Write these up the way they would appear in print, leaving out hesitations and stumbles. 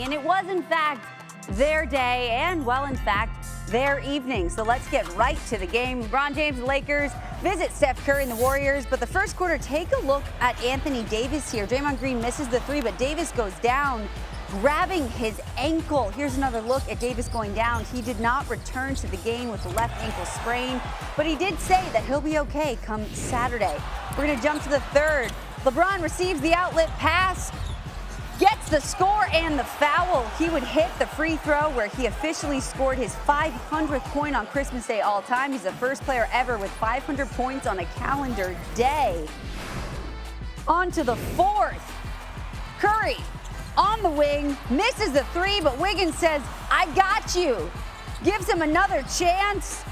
And it was, in fact, their day and, well, in fact, their evening. So let's get right to the game. LeBron James and the Lakers visit Steph Curry and the Warriors. But the first quarter, take a look at Anthony Davis here. Draymond Green misses the three, but Davis goes down, grabbing his ankle. Here's another look at Davis going down. He did not return to the game with the left ankle sprain, but he did say that he'll be okay come Saturday. We're going to jump to the third. LeBron receives the outlet pass, gets the score and the foul. He would hit the free throw where he officially scored his 500th point on Christmas Day all time. He's the first player ever with 500 points on a calendar day. On to the fourth. Curry on the wing, misses the three, but Wiggins says, "I got you." Gives him another chance.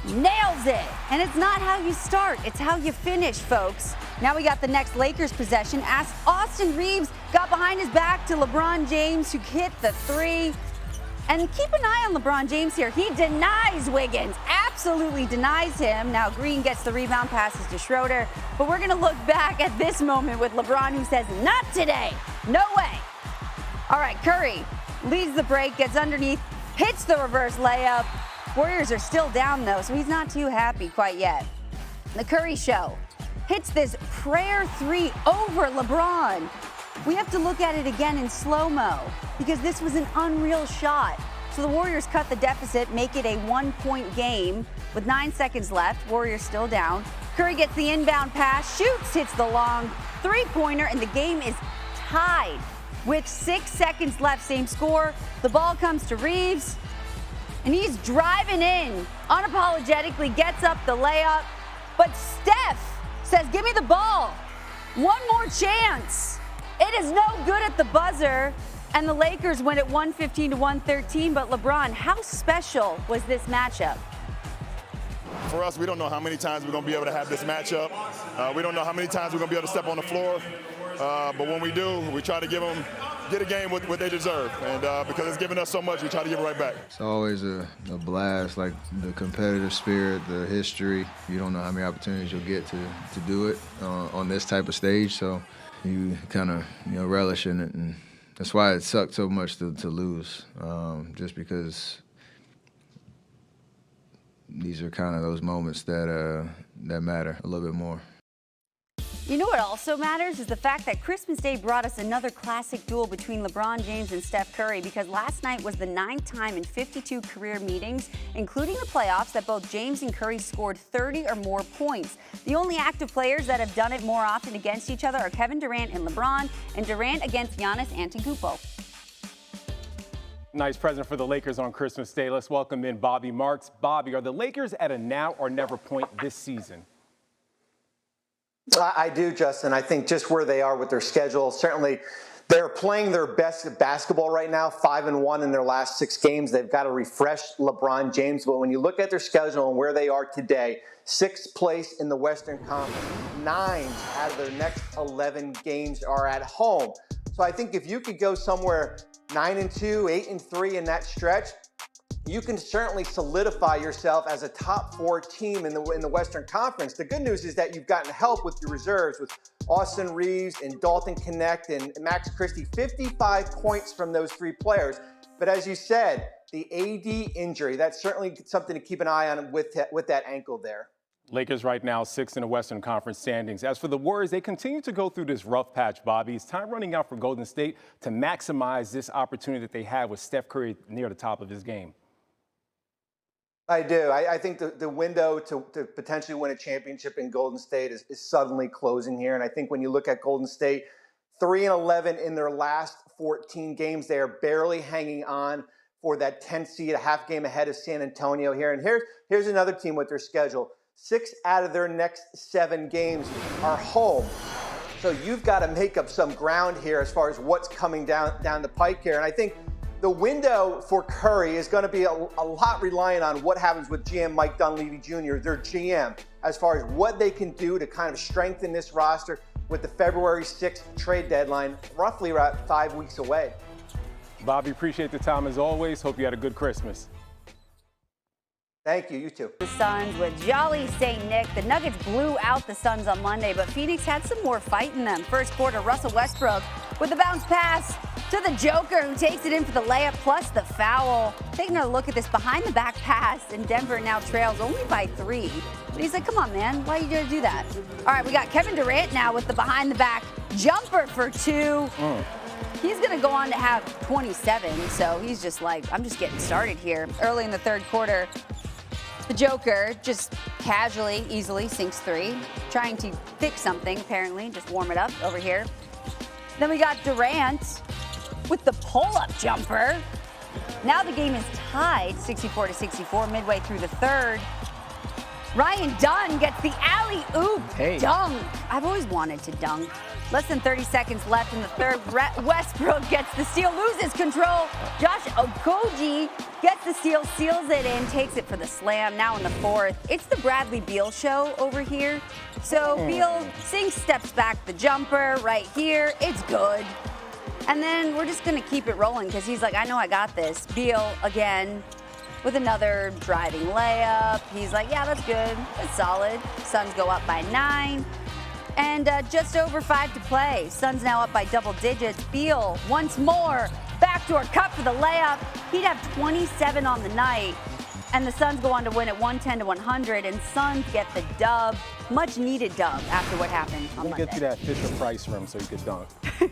Nails it. And it's not how you start, it's how you finish, folks. Now we got the next Lakers possession. As Austin Reeves got behind his back to LeBron James, who hit the three. And keep an eye on LeBron James here. He denies Wiggins, absolutely denies him. Now Green gets the rebound, passes to Schroeder. But we're going to look back at this moment with LeBron, who says, "Not today. No way." All right, Curry leads the break, gets underneath, hits the reverse layup. Warriors are still down, though, so he's not too happy quite yet. The Curry show hits this prayer three over LeBron. We have to look at it again in slow-mo because this was an unreal shot. So the Warriors cut the deficit, make it a 1-point game with 9 seconds left. Warriors still down. Curry gets the inbound pass, shoots, hits the long three-pointer, and the game is tied with 6 seconds left. Same score. The ball comes to Reeves, and he's driving in, unapologetically gets up the layup. But Steph says, "Give me the ball. One more chance." It is no good at the buzzer, and the Lakers win at 115 to 113. But LeBron, how special was this matchup? For us, we don't know how many times we're going to be able to have this matchup. We don't know how many times we're going to be able to step on the floor. But when we do, we try to get a game what they deserve. And because it's given us so much, we try to give it right back. It's always a blast, like the competitive spirit, the history. You don't know how many opportunities you'll get to do it on this type of stage. So you kind of relish in it. And that's why it sucked so much to lose, just because these are kind of those moments that matter a little bit more. You know what also matters is the fact that Christmas Day brought us another classic duel between LeBron James and Steph Curry, because last night was the 9th time in 52 career meetings, including the playoffs, that both James and Curry scored 30 or more points. The only active players that have done it more often against each other are Kevin Durant and LeBron, and Durant against Giannis Antetokounmpo. Nice present for the Lakers on Christmas Day. Let's welcome in Bobby Marks. Bobby, are the Lakers at a now or never point this season? I do, Justin. I think just where they are with their schedule, certainly they're playing their best basketball right now, 5-1 in their last 6 games. They've got to refresh LeBron James. But when you look at their schedule and where they are today, 6th place in the Western Conference, 9 out of their next 11 games are at home. So I think if you could go somewhere 9-2, 8-3 in that stretch, you can certainly solidify yourself as a top 4 team in the Western Conference. The good news is that you've gotten help with your reserves with Austin Reeves and Dalton Connect and Max Christie, 55 points from those 3 players. But as you said, the AD injury, that's certainly something to keep an eye on with that ankle there. Lakers right now 6th in the Western Conference standings. As for the Warriors, they continue to go through this rough patch, Bobby. It's time running out for Golden State to maximize this opportunity that they have with Steph Curry near the top of his game. I do. I think the window to potentially win a championship in Golden State is suddenly closing here. And I think when you look at Golden State, 3-11 in their last 14 games, they are barely hanging on for that 10th seed, a half game ahead of San Antonio here. And here's another team with their schedule. 6 out of their next 7 games are home. So you've got to make up some ground here as far as what's coming down the pike here. And I think the window for Curry is going to be a lot reliant on what happens with GM Mike Dunleavy Jr., their GM, as far as what they can do to kind of strengthen this roster with the February 6th trade deadline, roughly about 5 weeks away. Bobby, appreciate the time as always. Hope you had a good Christmas. Thank you. You too. The Suns with Jolly St. Nick. The Nuggets blew out the Suns on Monday, but Phoenix had some more fight in them. First quarter, Russell Westbrook with the bounce pass to the Joker, who takes it in for the layup plus the foul. Taking a look at this behind-the-back pass, and Denver now trails only by 3. But he's like, come on, man, why are you gonna do that? All right, we got Kevin Durant now with the behind-the-back jumper for 2. He's gonna go on to have 27, so he's just like, I'm just getting started here. Early in the third quarter, the Joker just casually, easily sinks 3, trying to fix something, apparently, just warm it up over here. Then we got Durant with the pull-up jumper. Now the game is tied 64-64 midway through the third. Ryan Dunn gets the alley-oop dunk. I've always wanted to dunk. Less than 30 seconds left in the third. Westbrook gets the steal, loses control. Josh Okogie gets the steal, seals it in, takes it for the slam. Now in the fourth, it's the Bradley Beal show over here. So Beal sinks, steps back the jumper right here. It's good. And then we're just going to keep it rolling because he's like, I know I got this. Beal again with another driving layup. He's like, yeah, that's good. That's solid. Suns go up by 9. And just over 5 to play. Suns now up by double digits. Beal once more. Backdoor cut for the layup. He'd have 27 on the night. And the Suns go on to win at 110-100. And Suns get the dub. Much needed dub after what happened on Monday. We'll get you that Fisher Price rim so you could dunk.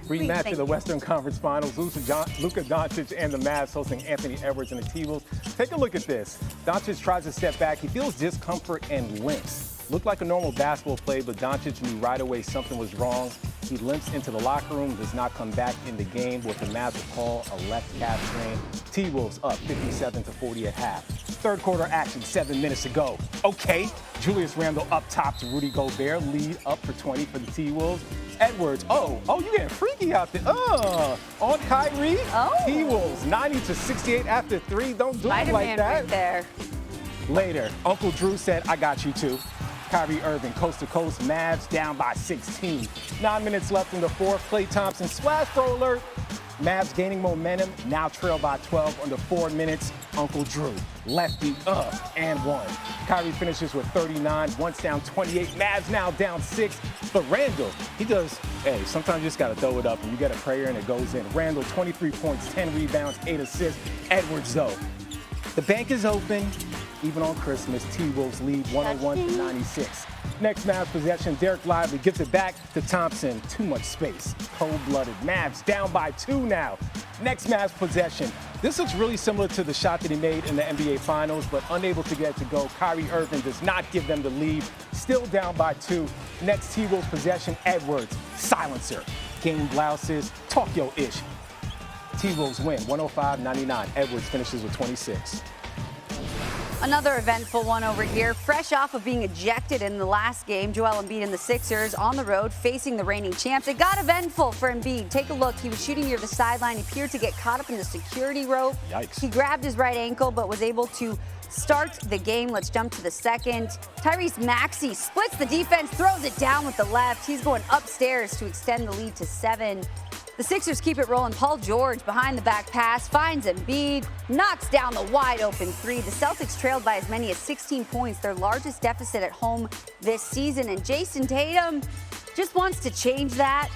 Rematch of the Western Conference Finals. Luka Doncic and the Mavs hosting Anthony Edwards and the T-Wolves. Take a look at this. Doncic tries to step back. He feels discomfort and limps. Looked like a normal basketball play, but Doncic knew right away something was wrong. He limps into the locker room, does not come back in the game. What the Mavs will call a left calf strain. T-Wolves up 57-40 at half. Third quarter action, 7 minutes to go. Okay, Julius Randle up top to Rudy Gobert, lead up for 20 for the T-Wolves. Edwards, you getting freaky out there. On Kyrie. T-Wolves 90-68 after 3. Don't do it like that. Right there. Later, Uncle Drew said, I got you too. Kyrie Irving, coast to coast, Mavs down by 16. 9 minutes left in the fourth. Klay Thompson, splash throw alert. Mavs gaining momentum, now trail by 12 under 4 minutes. Uncle Drew, lefty and 1. Kyrie finishes with 39, once down 28. Mavs now down 6. But Randle, he does, sometimes you just got to throw it up and you get a prayer and it goes in. Randle, 23 points, 10 rebounds, 8 assists. Edwards, though. The bank is open. Even on Christmas, T-Wolves lead 101-96. Next Mavs possession, Derek Lively gives it back to Thompson. Too much space. Cold-blooded. Mavs down by 2 now. Next Mavs possession. This looks really similar to the shot that he made in the NBA Finals, but unable to get it to go. Kyrie Irving does not give them the lead. Still down by 2. Next T-Wolves possession, Edwards. Silencer. Game blouses. Talk your ish. T-Wolves win 105-99. Edwards finishes with 26. Another eventful one over here. Fresh off of being ejected in the last game, Joel Embiid and the Sixers on the road facing the reigning champs. It got eventful for Embiid. Take a look. He was shooting near the sideline. He appeared to get caught up in the security rope. Yikes. He grabbed his right ankle but was able to start the game. Let's jump to the second. Tyrese Maxey splits the defense, throws it down with the left. He's going upstairs to extend the lead to 7. The Sixers keep it rolling. Paul George behind the back pass, finds Embiid, knocks down the wide open 3. The Celtics trailed by as many as 16 points, their largest deficit at home this season. And Jason Tatum just wants to change that.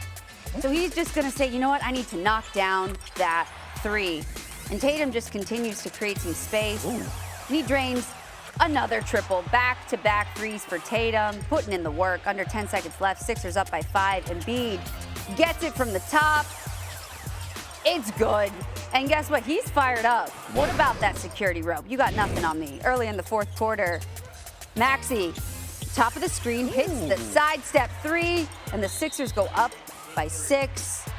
So he's just going to say, you know what, I need to knock down that 3. And Tatum just continues to create some space. And he drains another triple. Back-to-back 3s for Tatum, putting in the work. Under 10 seconds left, Sixers up by 5. Embiid gets it from the top. It's good. And guess what? He's fired up. What about that security rope? You got nothing on me. Early in the fourth quarter, Maxey, top of the screen, hits the sidestep 3, and the Sixers go up by 6.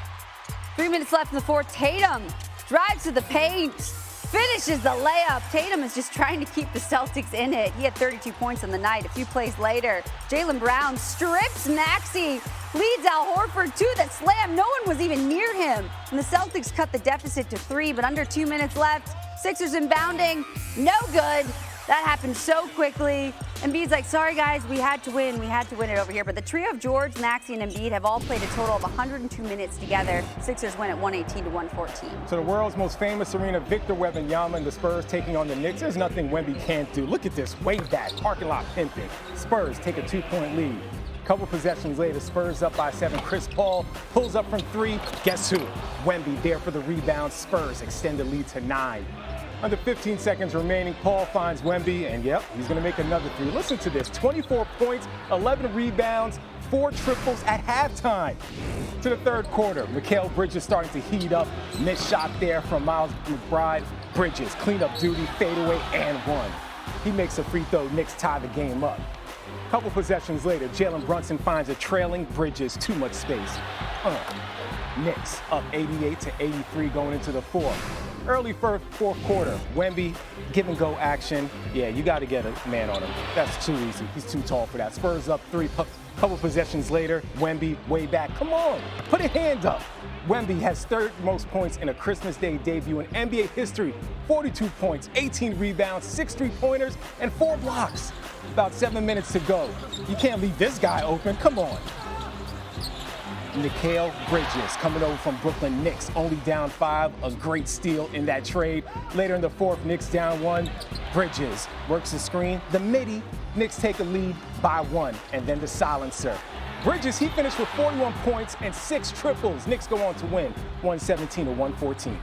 3 minutes left in the fourth. Tatum drives to the paint, finishes the layup. Tatum is just trying to keep the Celtics in it. He had 32 points on the night. A few plays later, Jaylen Brown strips Maxey, leads Al Horford to the slam. No one was even near him. And the Celtics cut the deficit to 3, but under 2 minutes left. Sixers inbounding, no good. That happened so quickly. Embiid's like, sorry guys, we had to win. We had to win it over here. But the trio of George, Maxey, and Embiid have all played a total of 102 minutes together. Sixers win at 118-114. So the world's most famous arena, Victor Wembanyama and the Spurs taking on the Knicks. There's nothing Wemby can't do. Look at this, way back, parking lot pimping. Spurs take a 2-point lead. Couple possessions later, Spurs up by 7. Chris Paul pulls up from 3. Guess who? Wemby there for the rebound. Spurs extend the lead to 9. Under 15 seconds remaining, Paul finds Wemby, and yep, he's going to make another 3. Listen to this, 24 points, 11 rebounds, 4 triples at halftime. To the third quarter, Mikal Bridges starting to heat up. Missed shot there from Miles McBride. Bridges, cleanup duty, fadeaway, and 1. He makes a free throw. Knicks tie the game up. Couple possessions later, Jalen Brunson finds a trailing Bridges. Too much space. Knicks up 88-83 going into the fourth. Early fourth quarter, Wemby give-and-go action. Yeah, you got to get a man on him. That's too easy. He's too tall for that. Spurs up 3. Couple possessions later, Wemby way back. Come on, put a hand up. Wemby has third most points in a Christmas Day debut in NBA history. 42 points, 18 rebounds, 6 3-pointers, and 4 blocks. About 7 minutes to go. You can't leave this guy open. Come on. Mikal Bridges coming over from Brooklyn Knicks, only down 5, a great steal in that trade. Later in the fourth, Knicks down 1. Bridges works the screen, the midi, Knicks take a lead by 1, and then the silencer. Bridges, he finished with 41 points and 6 triples. Knicks go on to win 117-114.